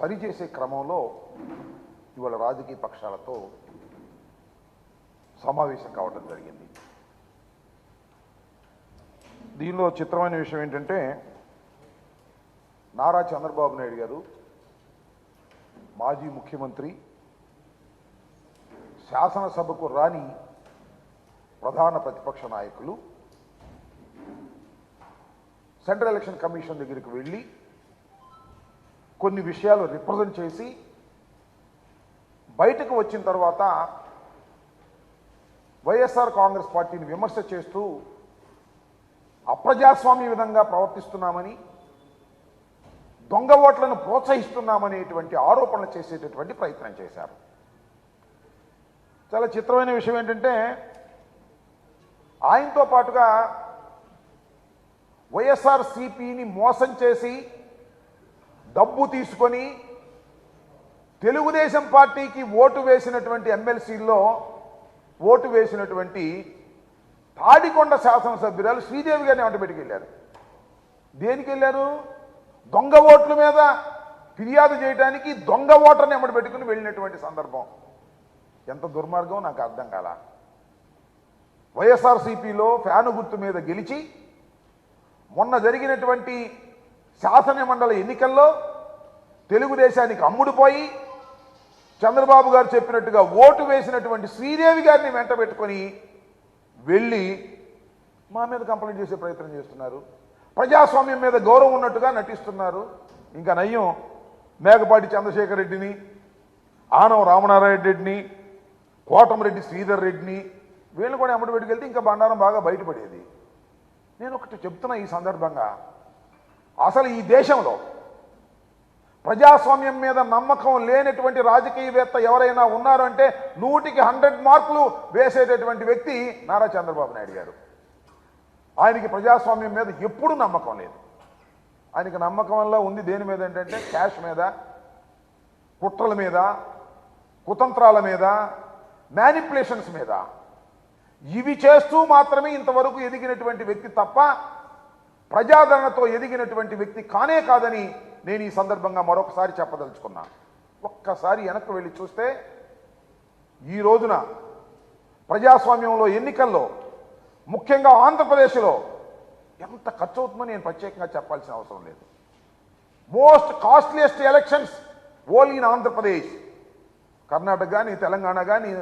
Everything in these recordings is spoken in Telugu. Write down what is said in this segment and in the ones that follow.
సరిచేసే క్రమంలో ఇవాళ రాజకీయ పక్షాలతో సమావేశం కావడం జరిగింది. దీనిలో చిత్రమైన విషయం ఏంటంటే, నారా చంద్రబాబు నాయుడు గారు మాజీ ముఖ్యమంత్రి, శాసనసభకు రాని ప్రధాన ప్రతిపక్ష నాయకులు సెంట్రల్ ఎలక్షన్ కమిషన్ దగ్గరికి వెళ్ళి కొన్ని విషయాలు రిప్రజెంట్ చేసి బయటకు వచ్చిన తర్వాత వైఎస్ఆర్ కాంగ్రెస్ పార్టీని విమర్శ చేస్తూ అప్రజాస్వామ్య విధంగా ప్రవర్తిస్తున్నామని, దొంగ ఓట్లను ప్రోత్సహిస్తున్నామనేటువంటి ఆరోపణలు చేసేటటువంటి ప్రయత్నం చేశారు. చాలా చిత్రమైన విషయం ఏంటంటే, ఆయనతో పాటుగా వైఎస్ఆర్సీపీని మోసం చేసి డబ్బు తీసుకొని తెలుగుదేశం పార్టీకి ఓటు వేసినటువంటి ఎమ్మెల్సీల్లో ఓటు వేసినటువంటి తాడికొండ శాసనసభ్యురాలు శ్రీదేవి గారిని వెంటబెట్టుకెళ్ళారు. దేనికి వెళ్ళారు? దొంగ ఓట్ల మీద ఫిర్యాదు చేయడానికి దొంగ ఓటర్ని వెంటబెట్టుకుని వెళ్ళినటువంటి సందర్భం. ఎంత దుర్మార్గం నాకు అర్థం కాల. వైఎస్ఆర్సీపీలో ఫ్యాను గుర్తు మీద గెలిచి మొన్న జరిగినటువంటి శాసన మండలి ఎన్నికల్లో తెలుగుదేశానికి అమ్ముడుపోయి చంద్రబాబు గారు చెప్పినట్టుగా ఓటు వేసినటువంటి శ్రీదేవి గారిని వెంటబెట్టుకొని వెళ్ళి మా మీద కంప్లైంట్ చేసే ప్రయత్నం చేస్తున్నారు. ప్రజాస్వామ్యం మీద గౌరవం ఉన్నట్టుగా నటిస్తున్నారు. ఇంకా నయ్యం, మేకపాటి చంద్రశేఖర్ రెడ్డిని, ఆనవ రామనారాయణ రెడ్డిని, కోటమిరెడ్డి శ్రీధర్ రెడ్డిని వీళ్ళు కూడా వెంటబెట్టుకెళ్తే ఇంకా బండారం బాగా బయటపడేది. నేను ఒకటి చెప్తున్నా ఈ సందర్భంగా, అసలు ఈ దేశంలో ప్రజాస్వామ్యం మీద నమ్మకం లేనటువంటి రాజకీయవేత్త ఎవరైనా ఉన్నారు అంటే 100కి 100 మార్కులు వేసేటటువంటి వ్యక్తి నారా చంద్రబాబు నాయుడు గారు. ఆయనకి ప్రజాస్వామ్యం మీద ఎప్పుడూ నమ్మకం లేదు. ఆయనకి నమ్మకం వల్ల ఉంది దేని మీద ఏంటంటే, క్యాష్ మీద, కుట్రల మీద, కుతంత్రాల మీద, మ్యానిపులేషన్స్ మీద. ఇవి చేస్తూ మాత్రమే ఇంతవరకు ఎదిగినటువంటి వ్యక్తి తప్ప ప్రజాదరణతో ఎదిగినటువంటి వ్యక్తి కానే కాదని నేను ఈ సందర్భంగా మరొకసారి చెప్పదలుచుకున్నా. ఒక్కసారి వెనక్కి వెళ్ళి చూస్తే ఈ రోజున ప్రజాస్వామ్యంలో ఎన్నికల్లో ముఖ్యంగా ఆంధ్రప్రదేశ్లో ఎంత ఖర్చు అవుతుందో నేను ప్రత్యేకంగా చెప్పాల్సిన అవసరం లేదు. Most costliest elections only in Andhra Pradesh. Karnataka కానీ, తెలంగాణ కానీ,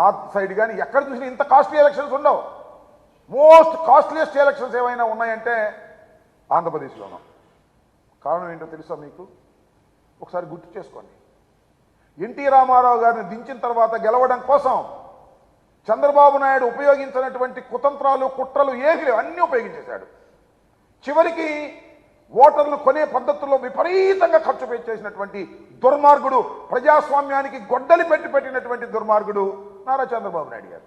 నార్త్ సైడ్ కానీ ఎక్కడ చూసినా ఇంత కాస్ట్లీ ఎలక్షన్స్ ఉండవు. మోస్ట్ కాస్ట్లీయెస్ట్ ఎలక్షన్స్ ఏమైనా ఉన్నాయంటే ఆంధ్రప్రదేశ్లోనూ. కారణం ఏంటో తెలుసా మీకు? ఒకసారి గుర్తు చేసుకోండి. ఎన్టీ రామారావు గారిని దించిన తర్వాత గెలవడం కోసం చంద్రబాబు నాయుడు ఉపయోగించినటువంటి కుతంత్రాలు, కుట్రలు ఏవి లేవు, అన్నీ ఉపయోగించేశాడు. చివరికి ఓటర్లు కొనే పద్ధతుల్లో విపరీతంగా ఖర్చు చేసినటువంటి దుర్మార్గుడు, ప్రజాస్వామ్యానికి గొడ్డలి పెట్టినటువంటి దుర్మార్గుడు నారా చంద్రబాబు నాయుడు గారు.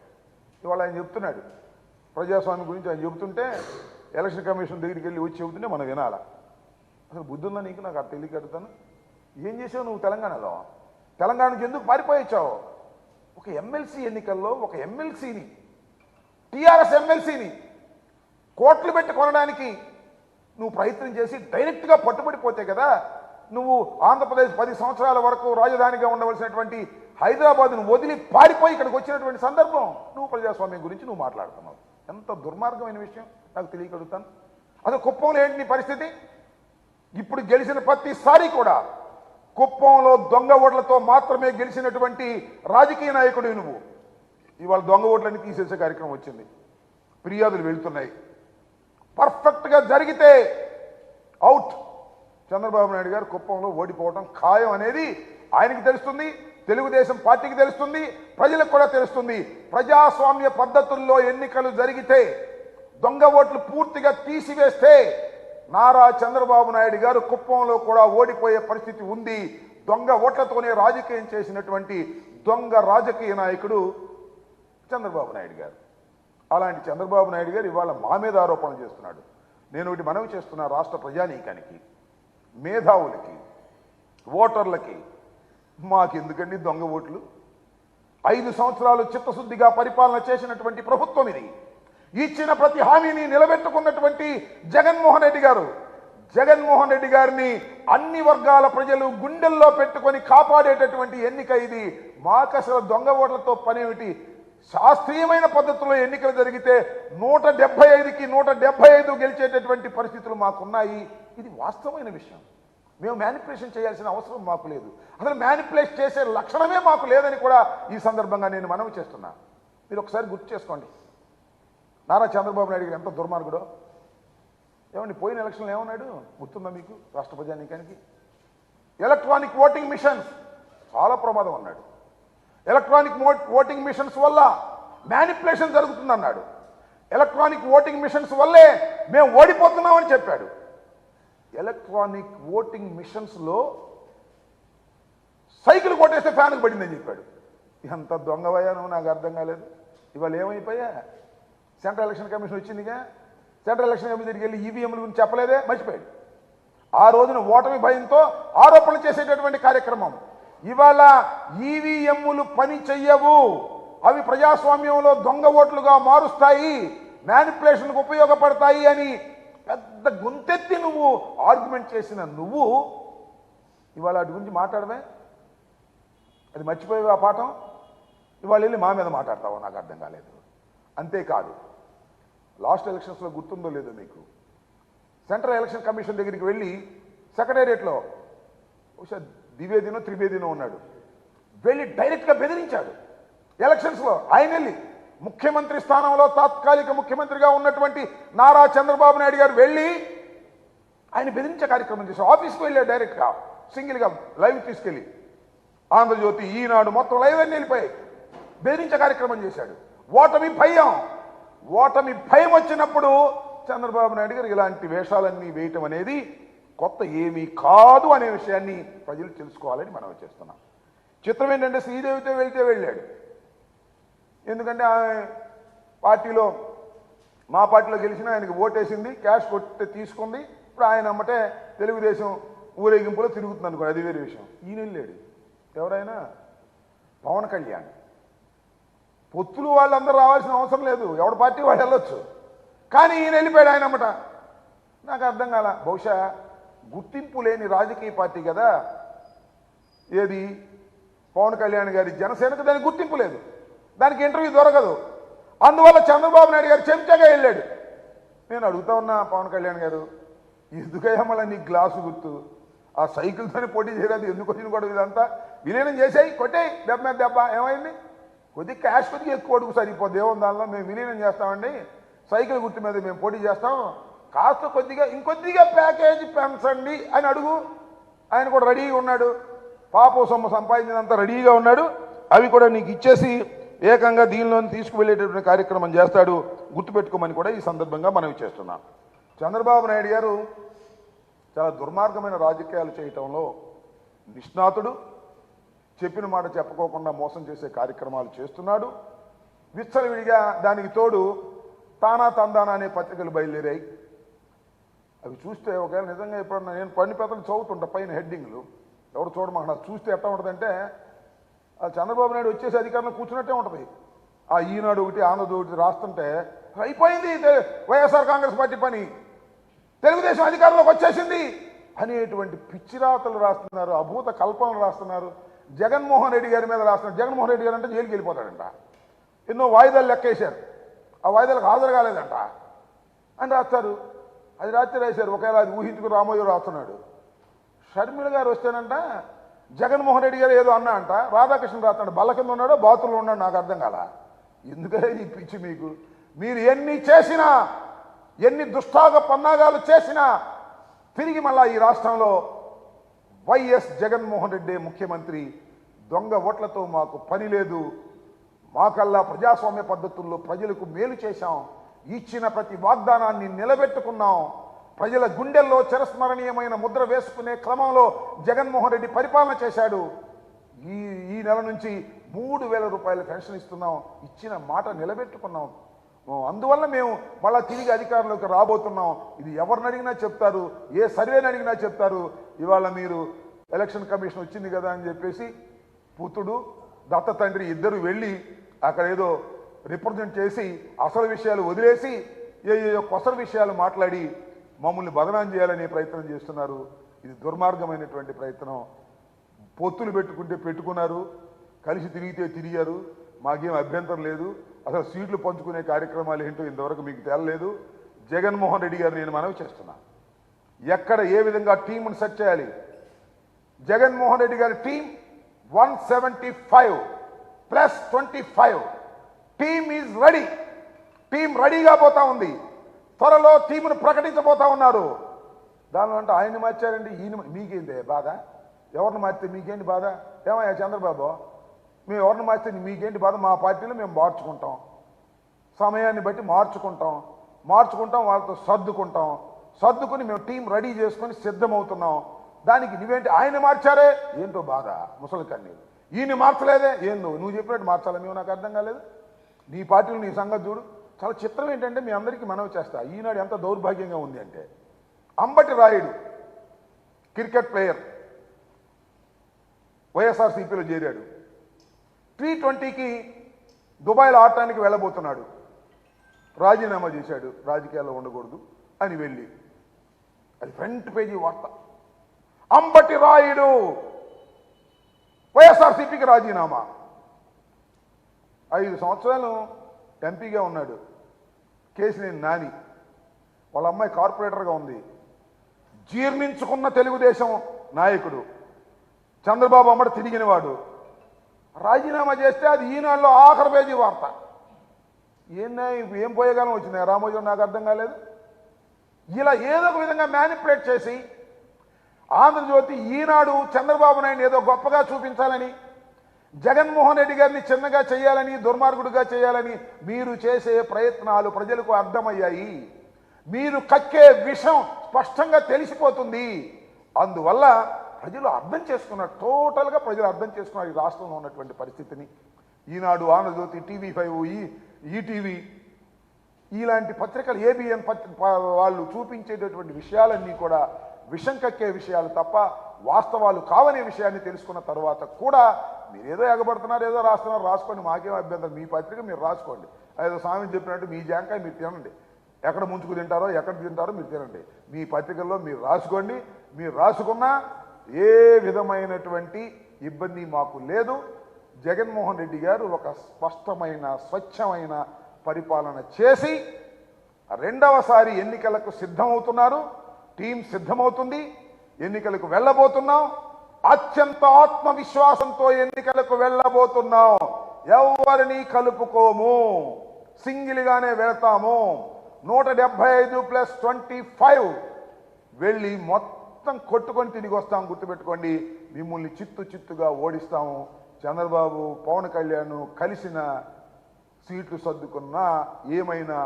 ఇవాళ ఆయన చెప్తున్నాడు ప్రజాస్వామ్యం గురించి. ఆయన చెబుతుంటే ఎలక్షన్ కమిషన్ దగ్గరికి వెళ్ళి వచ్చి చెబుతుంటే మనం వినాలా? అసలు బుద్ధి ఉందా నీకు? నాకు తెలియక అడుగుతాను. ఏం చేసావు నువ్వు తెలంగాణలో? తెలంగాణ నుంచి ఎందుకు పారిపోయించావు? ఒక ఎమ్మెల్సీ ఎన్నికల్లో ఒక ఎమ్మెల్సీని, టీఆర్ఎస్ ఎమ్మెల్సీని కోట్లు పెట్టి కొనడానికి నువ్వు ప్రయత్నం చేసి డైరెక్ట్గా పట్టుబడిపోతే కదా నువ్వు ఆంధ్రప్రదేశ్ 10 సంవత్సరాల వరకు రాజధానిగా ఉండవలసినటువంటి హైదరాబాద్ను వదిలి పారిపోయి ఇక్కడికి వచ్చినటువంటి సందర్భం. నువ్వు ప్రజాస్వామ్యం గురించి నువ్వు మాట్లాడుతున్నావు. ఎంత దుర్మార్గమైన విషయం నాకు తెలియక అడుగుతాను. అసలు కుప్పంలో ఏంటి నీ పరిస్థితి? ఇప్పుడు గెలిచిన ప్రతిసారి కూడా కుప్పంలో దొంగ ఓట్లతో మాత్రమే గెలిచినటువంటి రాజకీయ నాయకుడు నువ్వు. ఇవాళ దొంగ ఓట్లన్నీ తీసేసే కార్యక్రమం వచ్చింది. ఫిర్యాదులు వెళ్తున్నాయి. పర్ఫెక్ట్గా జరిగితే అవుట్. చంద్రబాబు నాయుడు గారు కుప్పంలో ఓడిపోవడం ఖాయం అనేది ఆయనకి తెలుస్తుంది, తెలుగుదేశం పార్టీకి తెలుస్తుంది, ప్రజలకు కూడా తెలుస్తుంది. ప్రజాస్వామ్య పద్ధతుల్లో ఎన్నికలు జరిగితే దొంగ ఓట్లు పూర్తిగా తీసివేస్తే నారా చంద్రబాబు నాయుడు గారు కుప్పంలో కూడా ఓడిపోయే పరిస్థితి ఉంది. దొంగ ఓట్లతోనే రాజకీయం చేసినటువంటి దొంగ రాజకీయ నాయకుడు చంద్రబాబు నాయుడు గారు. అలాంటి చంద్రబాబు నాయుడు గారు ఇవాళ మా మీద ఆరోపణలు చేస్తున్నాడు. నేను ఒకటి మనవి చేస్తున్నా రాష్ట్ర ప్రజానీకానికి, మేధావులకి, ఓటర్లకి, మాకెందుకండి దొంగ ఓట్లు? 5 సంవత్సరాలు చిత్తశుద్ధిగా పరిపాలన చేసినటువంటి ప్రభుత్వం ఇది. ఇచ్చిన ప్రతి హామీని నిలబెట్టుకున్నటువంటి జగన్మోహన్ రెడ్డి గారు జగన్మోహన్ రెడ్డి గారిని అన్ని వర్గాల ప్రజలు గుండెల్లో పెట్టుకొని కాపాడేటటువంటి ఎన్నిక ఇది. మాకసలు దొంగ ఓట్లతో పనేమిటి? శాస్త్రీయమైన పద్ధతిలో ఎన్నికలు జరిగితే 175కి 175 గెలిచేటటువంటి పరిస్థితులు మాకున్నాయి. ఇది వాస్తవమైన విషయం. మేము మ్యానిపులేషన్ చేయాల్సిన అవసరం మాకు లేదు. అసలు మ్యానిపులేట్ చేసే లక్షణమే మాకు లేదని కూడా ఈ సందర్భంగా నేను మనవి చేస్తున్నా. మీరు ఒకసారి గుర్తు చేసుకోండి, నారా చంద్రబాబు నాయుడు గారు ఎంత దుర్మార్గుడో. ఏమండి, పోయిన ఎలక్షన్లో ఏమన్నాడు గుర్తుందా మీకు? రాష్ట్ర ప్రజానీకానికి ఎలక్ట్రానిక్ ఓటింగ్ మిషన్స్ చాలా ప్రమాదం అన్నాడు. ఎలక్ట్రానిక్ ఓటింగ్ మిషన్స్ వల్ల మ్యానిపులేషన్ జరుగుతుందన్నాడు. ఎలక్ట్రానిక్ ఓటింగ్ మిషన్స్ వల్లే మేము ఓడిపోతున్నామని చెప్పాడు. ఎలక్ట్రానిక్ ఓటింగ్ మిషన్స్లో సైకిల్ కొట్టేస్తే ఫ్యాన్కి పడిందని చెప్పాడు. ఎంత దొంగవయ్యాను నాకు అర్థం కాలేదు. ఇవాళ ఏమైపోయా? సెంట్రల్ ఎలక్షన్ కమిషన్ వచ్చిందిగా, సెంట్రల్ ఎలక్షన్ కమిషన్ దగ్గరికి వెళ్ళి ఈవీఎంల గురించి చెప్పలేదే, మర్చిపోయాడు. ఆ రోజున ఓటమి భయంతో ఆరోపణలు చేసేటటువంటి కార్యక్రమం. ఇవాళ ఈవీఎంలు పని చెయ్యవు, అవి ప్రజాస్వామ్యంలో దొంగ ఓట్లుగా మారుస్తాయి, మ్యానిపులేషన్కు ఉపయోగపడతాయి అని పెద్ద గొంతెత్తి నువ్వు ఆర్గ్యుమెంట్ చేసిన నువ్వు ఇవాళ వాటి గురించి మాట్లాడమే? అది మర్చిపోయావు ఆ పాఠం. ఇవాళ వెళ్ళి మా మీద మాట్లాడతావు, నాకు అర్థం కాలేదు. అంతేకాదు, లాస్ట్ ఎలక్షన్స్లో గుర్తుందో లేదో మీకు, సెంట్రల్ ఎలక్షన్ కమిషన్ దగ్గరికి వెళ్ళి సెక్రటేరియట్లో బహుశా ద్వివేదినో త్రివేదినో ఉన్నాడు, వెళ్ళి డైరెక్ట్గా బెదిరించాడు. ఎలక్షన్స్లో ఆయన వెళ్ళి ముఖ్యమంత్రి స్థానంలో తాత్కాలిక ముఖ్యమంత్రిగా ఉన్నటువంటి నారా చంద్రబాబు నాయుడు గారు వెళ్ళి ఆయన బెదిరించే కార్యక్రమం చేశారు. ఆఫీస్కి వెళ్ళాడు డైరెక్ట్గా, సింగిల్గా లైవ్ తీసుకెళ్ళి. ఆంధ్రజ్యోతి, ఈనాడు మొత్తం లైవ్ అన్నీ వెళ్ళిపోయాయి. బెదిరించే కార్యక్రమం చేశాడు. ఓటమి భయం వచ్చినప్పుడు చంద్రబాబు నాయుడు గారు ఇలాంటి వేషాలన్నీ వేయటం అనేది కొత్త ఏమీ కాదు అనే విషయాన్ని ప్రజలు తెలుసుకోవాలని మనం చేస్తున్నాం. చిత్రం ఏంటంటే శ్రీదేవితో వెళ్ళాడు. ఎందుకంటే పార్టీలో మా పార్టీలో గెలిచిన ఆయనకి ఓటేసింది, క్యాష్ కొట్టి తీసుకుంది. ఇప్పుడు ఆయన అమ్మటే తెలుగుదేశం ఊరేగింపులో తిరుగుతుంది అనుకో, అది వేరే విషయం. ఈయన వెళ్ళాడు. ఎవరైనా పవన్ కళ్యాణ్ పొత్తులు వాళ్ళందరూ రావాల్సిన అవసరం లేదు, ఎవరి పార్టీ వాళ్ళు వెళ్ళొచ్చు. కానీ ఈయన వెళ్ళిపోయాడు ఆయన అమ్మట. నాకు అర్థం కాల. బహుశా గుర్తింపు లేని రాజకీయ పార్టీ కదా ఏది పవన్ కళ్యాణ్ గారి జనసేనకు, దానికి గుర్తింపు లేదు, దానికి ఇంటర్వ్యూ దొరకదు. అందువల్ల చంద్రబాబు నాయుడు గారు చెంచాగా వెళ్ళాడు. నేను అడుగుతా ఉన్నా, పవన్ కళ్యాణ్ గారు ఎందుకయ్యా మళ్ళీ నీ గ్లాసు గుర్తు ఆ సైకిల్తోనే పోటీ చేయలేదు, ఎందుకు వచ్చిన కూడా ఇదంతా విలీనం చేసాయి, కొట్టేయి దెబ్బ మీద దెబ్బ. ఏమైంది? కొద్దిగా క్యాష్ కొద్దిగా ఎక్కువ అడుగు సరిపోద్ది, ఏముంది దానిలో, మేము విలీనం చేస్తామండి, సైకిల్ గుర్తు మీద మేము పోటీ చేస్తాం, కాస్త ఇంకొద్దిగా ప్యాకేజీ పెంచండి అని అడుగు. ఆయన కూడా రెడీగా ఉన్నాడు, పాపో సొమ్ము సంపాదించినంత రెడీగా ఉన్నాడు. అవి కూడా నీకు ఇచ్చేసి ఏకంగా దీనిలో తీసుకువెళ్ళేటటువంటి కార్యక్రమం చేస్తాడు, గుర్తుపెట్టుకోమని కూడా ఈ సందర్భంగా మనవి చేస్తున్నాం. చంద్రబాబు నాయుడు గారు చాలా దుర్మార్గమైన రాజకీయాలు చేయటంలో నిష్ణాతుడు. చెప్పిన మాట చెప్పుకోకుండా మోసం చేసే కార్యక్రమాలు చేస్తున్నాడు. విచ్చలవిడిగా దానికి తోడు తానా తందానా అనే పత్రికలు బయలుదేరాయి. అవి చూస్తే ఒకవేళ నిజంగా ఎప్పుడన్నా నేను కొన్ని పత్రికలు చదువుతుంటా, పైన హెడ్డింగ్లు ఎవరు చూడమాక, నాకు చూస్తే ఎట్లా ఉంటుందంటే చంద్రబాబు నాయుడు వచ్చేసి అధికారంలో కూర్చున్నట్టే ఉంటుంది. ఆ ఈనాడు ఒకటి ఆంధ్రజ్యోతి ఒకటి రాస్తుంటే అయిపోయింది వైఎస్ఆర్ కాంగ్రెస్ పార్టీ పని, తెలుగుదేశం అధికారంలోకి వచ్చేసింది అనేటువంటి పిచ్చిరాతలు రాస్తున్నారు, అభూత కల్పనలు రాస్తున్నారు. జగన్మోహన్ రెడ్డి గారి మీద రాస్తున్నారు. జగన్మోహన్ రెడ్డి గారు అంటే జైలుకి వెళ్ళిపోతాడంట, ఎన్నో వాయిదాలు లెక్కేశారు, ఆ వాయిదాలకు హాజరు కాలేదంట అని రాస్తారు. అది రాత్రి రాశారు. ఒకవేళ అది ఊహించుకుని రామోజీ రాస్తున్నాడు. షర్మిల గారు వస్తేనంట జగన్మోహన్ రెడ్డి గారు ఏదో అన్నా అంట, రాధాకృష్ణ రాస్తున్నాడు, బల్ల కింద ఉన్నాడో బాత్రూంలో ఉన్నాడు, నాకు అర్థం కాల. ఎందుకంటే ఈ పిచ్చి మీకు, మీరు ఎన్ని చేసినా, ఎన్ని దుష్టాగ పన్నాగాలు చేసినా తిరిగి మళ్ళా ఈ రాష్ట్రంలో వైఎస్ జగన్మోహన్ రెడ్డి ముఖ్యమంత్రి. దొంగ ఓట్లతో మాకు పని లేదు, మాకల్లా ప్రజాస్వామ్య పద్ధతుల్లో ప్రజలకు మేలు చేశాం, ఇచ్చిన ప్రతి వాగ్దానాన్ని నిలబెట్టుకున్నాం, ప్రజల గుండెల్లో చిరస్మరణీయమైన ముద్ర వేసుకునే క్రమంలో జగన్మోహన్ రెడ్డి పరిపాలన చేశాడు. ఈ నెల నుంచి 3,000 రూపాయల పెన్షన్ ఇస్తున్నాం, ఇచ్చిన మాట నిలబెట్టుకున్నాం. అందువల్ల మేము మళ్ళీ తిరిగి అధికారంలోకి రాబోతున్నాం. ఇది ఎవరిని అడిగినా చెప్తారు, ఏ సర్వేని అడిగినా చెప్తారు. ఇవాళ మీరు ఎలక్షన్ కమిషన్ వచ్చింది కదా అని చెప్పేసి పుత్రుడు దత్త తండ్రి ఇద్దరు వెళ్ళి అక్కడ ఏదో రిప్రజెంట్ చేసి అసలు విషయాలు వదిలేసి ఏదో కొసరు విషయాలు మాట్లాడి మమ్మల్ని బదనాం చేయాలనే ప్రయత్నం చేస్తున్నారు. ఇది దుర్మార్గమైనటువంటి ప్రయత్నం. పొత్తులు పెట్టుకుంటే పెట్టుకున్నారు, కలిసి తిరిగితే తిరిగారు, మాకేం అభ్యంతరం లేదు. అసలు సీట్లు పంచుకునే కార్యక్రమాలు ఏంటో ఇంతవరకు మీకు తేలలేదు. జగన్మోహన్ రెడ్డి గారు నేను మనవి చేస్తున్నా, ఎక్కడ ఏ విధంగా టీంను సెట్ చేయాలి. జగన్మోహన్ రెడ్డి గారి team 175 plus 25 team is ready. Team రెడీగా పోతా ఉంది. త్వరలో టీమును ప్రకటించబోతా ఉన్నారు. దానిలో అంటే ఆయన్ని మార్చారండి, ఈయన మీకేంటి బాధ? ఎవరిని మార్చితే మీకేంటి బాధ? ఏమయ్యా చంద్రబాబు, మేము ఎవరిని మార్చితే మీకేంటి బాధ? మా పార్టీలో మేము మార్చుకుంటాం, సమయాన్ని బట్టి మార్చుకుంటాం, వాళ్ళతో సర్దుకుని మేము టీం రెడీ చేసుకొని సిద్ధమవుతున్నాం. దానికి నువ్వేంటి ఆయన మార్చారే ఏంటో బాధ? ముసలి కన్నీరు. ఈయన మార్చలేదే ఏందో నువ్వు చెప్పినట్టు మార్చాలా? మేము నాకు అర్థం కాలేదు. నీ పార్టీలో నీ సంగతి చూడు. చాలా చిత్రం ఏంటంటే మీ అందరికీ మనవి చేస్తా, ఈనాడు ఎంత దౌర్భాగ్యంగా ఉంది అంటే, అంబటి రాయుడు క్రికెట్ ప్లేయర్ వైఎస్ఆర్సీపీలో చేరాడు. T20కి దుబాయ్లో ఆడటానికి వెళ్ళబోతున్నాడు. రాజీనామా చేశాడు, రాజకీయాల్లో ఉండకూడదు అని వెళ్ళి. అది ఫ్రంట్ పేజీ వార్త. అంబటి రాయుడు వైఎస్ఆర్సీపీకి రాజీనామా. 5 సంవత్సరాలు ఎంపీగా ఉన్నాడు. కేసినేని నాని వాళ్ళ అమ్మాయి కార్పొరేటర్గా ఉంది. జీర్ణించుకున్న తెలుగుదేశం నాయకుడు చంద్రబాబు అమ్మడు తిరిగినవాడు. రాజీనామా చేస్తే అది ఈనాడులో ఆఖరి పేజీ వార్త. ఏం పోయేగాలం వచ్చింది రామోజీ? నాకు అర్థం కాలేదు. ఇలా ఏదో ఒక విధంగా మ్యానిపులేట్ చేసి ఆంధ్రజ్యోతి, ఈనాడు చంద్రబాబు నాయుడు ఏదో గొప్పగా చూపించాలని, జగన్మోహన్ రెడ్డి గారిని చిన్నగా చేయాలని, దుర్మార్గుడిగా చేయాలని మీరు చేసే ప్రయత్నాలు ప్రజలకు అర్థమయ్యాయి. మీరు కక్కే విషం స్పష్టంగా తెలిసిపోతుంది. అందువల్ల ప్రజలు అర్థం చేసుకున్నారు, టోటల్గా ప్రజలు అర్థం చేసుకున్నారు ఈ రాష్ట్రంలో ఉన్నటువంటి పరిస్థితిని. ఈనాడు, ఆంధ్రజ్యోతి, TV5, ఈటీవీ ఇలాంటి పత్రికలు, ABN వాళ్ళు చూపించేటటువంటి విషయాలన్నీ కూడా విషం కక్కే విషయాలు తప్ప వాస్తవాలు కావనే విషయాన్ని తెలుసుకున్న తర్వాత కూడా మీరు ఏదో ఎగబడుతున్నారు, ఏదో రాస్తున్నారు, రాసుకోండి, మాకేం అభ్యంతరం. మీ పత్రిక మీరు రాసుకోండి. ఏదో స్వామి చెప్పినట్టు మీ జాంకాయ మీరు తినండి, ఎక్కడ ముంచుకు తింటారో ఎక్కడ తింటారో మీరు తినండి. మీ పత్రికల్లో మీరు రాసుకోండి. మీరు రాసుకున్నా ఏ విధమైనటువంటి ఇబ్బంది మాకు లేదు. జగన్మోహన్ రెడ్డి గారు ఒక స్పష్టమైన, స్వచ్ఛమైన పరిపాలన చేసి రెండవసారి ఎన్నికలకు సిద్ధమవుతున్నారు. టీం సిద్ధమవుతుంది. ఎన్నికలకు వెళ్ళబోతున్నాం. అత్యంత ఆత్మవిశ్వాసంతో ఎన్నికలకు వెళ్ళబోతున్నాం. ఎవరిని కలుపుకోము, సింగిల్గానే వెళతాము. 175 ప్లస్ 25 వెళ్ళి మొత్తం కొట్టుకొని తిరిగి వస్తాం. గుర్తుపెట్టుకోండి, మిమ్మల్ని చిత్తుగా ఓడిస్తాము. చంద్రబాబు, పవన్ కళ్యాణ్ కలిసిన సీట్లు సర్దుకున్నా ఏమైనా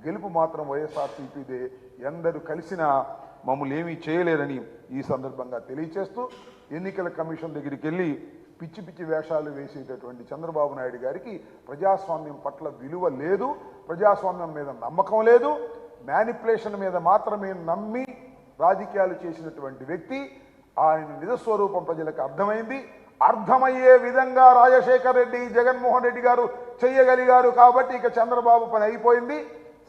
గెలుపు మాత్రం వైఎస్ఆర్సీపీదే. ఎందరూ కలిసినా మమ్మల్ని ఏమీ చేయలేరని ఈ సందర్భంగా తెలియచేస్తూ, ఎన్నికల కమిషన్ దగ్గరికి వెళ్ళి పిచ్చి పిచ్చి వేషాలు వేసేటటువంటి చంద్రబాబు నాయుడు గారికి ప్రజాస్వామ్యం పట్ల విలువ లేదు, ప్రజాస్వామ్యం మీద నమ్మకం లేదు, మ్యానిపులేషన్ మీద మాత్రమే నమ్మి రాజకీయాలు చేసినటువంటి వ్యక్తి. ఆయన నిజస్వరూపం ప్రజలకు అర్థమైంది. అర్థమయ్యే విధంగా రాజశేఖర్ రెడ్డి, జగన్మోహన్ రెడ్డి గారు చేయగలిగారు కాబట్టి ఇక చంద్రబాబు పని అయిపోయింది.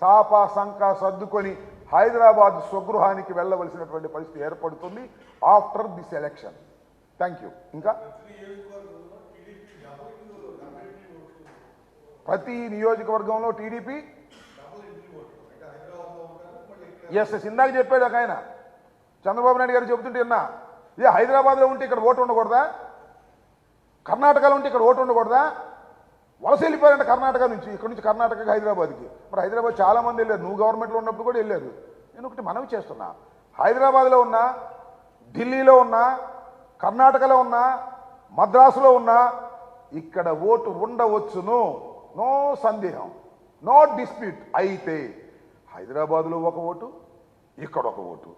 సాపా సంకా సర్దుకొని హైదరాబాద్ స్వగృహానికి వెళ్ళవలసినటువంటి పరిస్థితి ఏర్పడుతుంది after this election. Thank you. ఇంకా ప్రతి నియోజకవర్గంలో టీడీపీ ఇందాక చెప్పాడు ఒక ఆయన, చంద్రబాబు నాయుడు గారు చెబుతుంటే విన్నా, హైదరాబాద్లో ఉంటే ఇక్కడ ఓటు ఉండకూడదా? కర్ణాటకలో ఉంటే ఇక్కడ ఓటు ఉండకూడదా? వలస వెళ్ళిపోయారంటే కర్ణాటక నుంచి, ఇక్కడ నుంచి కర్ణాటకకి హైదరాబాద్కి. మరి హైదరాబాద్ చాలామంది వెళ్ళారు, నువ్వు గవర్నమెంట్లో ఉన్నప్పుడు కూడా వెళ్ళారు. నేను ఒకటి మనవి చేస్తున్నా, హైదరాబాద్లో ఉన్నా, ఢిల్లీలో ఉన్నా, కర్ణాటకలో ఉన్నా, మద్రాసులో ఉన్నా ఇక్కడ ఓటు ఉండవచ్చును, నో సందేహం, నో డిస్ప్యూట్. అయితే హైదరాబాద్లో ఒక ఓటు, ఇక్కడ ఒక ఓటు,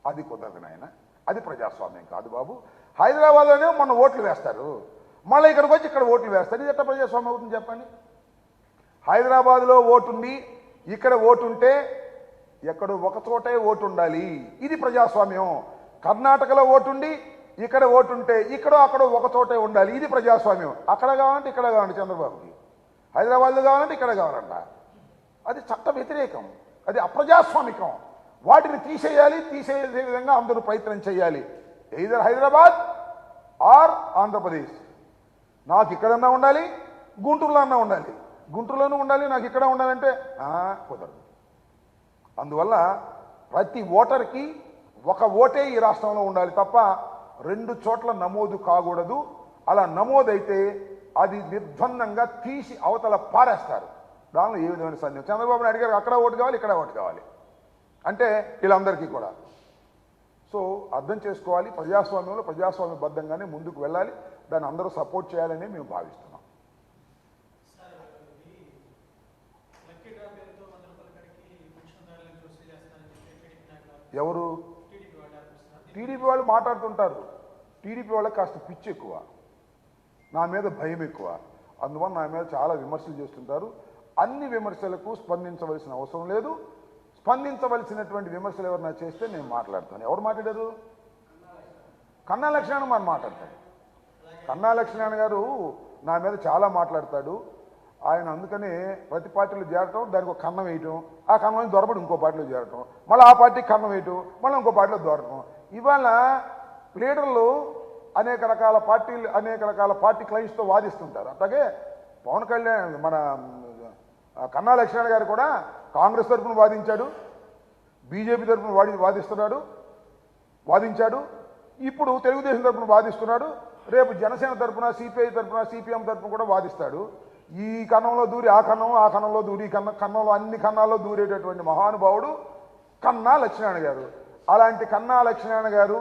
అది కుదరదు నాయన, అది ప్రజాస్వామ్యం కాదు బాబు. హైదరాబాద్లోనే మొన్న ఓట్లు వేస్తారు, మళ్ళీ ఇక్కడికి వచ్చి ఇక్కడ ఓట్లు వేస్తారు. ఇది ఎట్లా ప్రజాస్వామ్యం అవుతుంది చెప్పండి? హైదరాబాద్లో ఓటుంది, ఇక్కడ ఓటుంటే ఎక్కడో ఒక చోటే ఓటు ఉండాలి, ఇది ప్రజాస్వామ్యం. కర్ణాటకలో ఓటుండి ఇక్కడ ఓటుంటే ఇక్కడో అక్కడో ఒక చోటే ఉండాలి, ఇది ప్రజాస్వామ్యం. అక్కడ కావాలంటే ఇక్కడ కావాలంటే చంద్రబాబుకి, హైదరాబాద్లో కావాలంటే ఇక్కడ కావాలంట. అది చట్ట వ్యతిరేకం, అది అప్రజాస్వామికం. వాటిని తీసేసే విధంగా అందరూ ప్రయత్నం చేయాలి. Either Hyderabad or Andhra Pradesh. నాకు ఇక్కడన్నా ఉండాలి, గుంటూరులో అన్నా ఉండాలి, గుంటూరులోనూ ఉండాలి, నాకు ఇక్కడ ఉండాలంటే కుదరదు. అందువల్ల ప్రతి ఓటర్కి ఒక ఓటే ఈ రాష్ట్రంలో ఉండాలి తప్ప 2 చోట్ల నమోదు కాకూడదు. అలా నమోదైతే అది నిర్బంధంగా తీసి అవతల పారేస్తారు. దానిలో ఏ విధమైన సందేహం. చంద్రబాబు నాయుడు గారికి అక్కడ ఓటు కావాలి, ఇక్కడ ఓటు కావాలి అంటే వీళ్ళందరికీ కూడా. సో అర్థం చేసుకోవాలి, ప్రజాస్వామ్యంలో ప్రజాస్వామ్యబద్ధంగానే ముందుకు వెళ్ళాలి. దాన్ని అందరూ సపోర్ట్ చేయాలని మేము భావిస్తున్నాం. ఎవరు? టీడీపీ వాళ్ళు మాట్లాడుతుంటారు. టీడీపీ వాళ్ళకి కాస్త పిచ్చి ఎక్కువ, నా మీద భయం ఎక్కువ. అందువల్ల నా మీద చాలా విమర్శలు చేస్తుంటారు. అన్ని విమర్శలకు స్పందించవలసిన అవసరం లేదు. స్పందించవలసినటువంటి విమర్శలు ఎవరైనా చేస్తే నేను మాట్లాడతాను. ఎవరు మాట్లాడారు? కన్నా లక్ష్మీనారాయణ మనం మాట్లాడతాడు. కన్నా లక్ష్మీనారాయణ గారు నా మీద చాలా మాట్లాడతాడు. ఆయన అందుకనే ప్రతి పార్టీలో చేరటం, దానికి ఒక కన్నం వేయటం, ఆ కన్నం దొరబడి ఇంకో పార్టీలో చేరటం, మళ్ళీ ఆ పార్టీకి కన్నం వేయటం, మళ్ళీ ఇంకో పార్టీలో దొరకటం. ఇవాళ లీడర్లు అనేక రకాల పార్టీ క్లయింట్స్తో వాదిస్తుంటారు. అట్లాగే పవన్ కళ్యాణ్ మన కన్నా లక్ష్మీనారాయణ గారు కూడా కాంగ్రెస్ తరఫున వాదించాడు, బీజేపీ తరఫున వాదించాడు, ఇప్పుడు తెలుగుదేశం తరఫున వాదిస్తున్నాడు, రేపు జనసేన తరఫున, సిపిఐ తరఫున, సిపిఎం తరఫున కూడా వాదిస్తాడు. ఈ కన్నంలో దూరి ఆ కన్నంలో దూరి కన్నంలో అన్ని కన్నాల్లో దూరేటటువంటి మహానుభావుడు కన్నా లక్ష్మీనారాయణ గారు. అలాంటి కన్నా లక్ష్మీనారాయణ గారు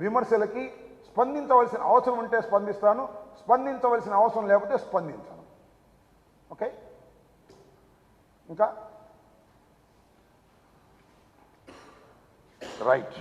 విమర్శలకి స్పందించవలసిన అవసరం ఉంటే స్పందిస్తాను, స్పందించవలసిన అవసరం లేకపోతే స్పందించను. ఓకే, ఇంకా రైట్.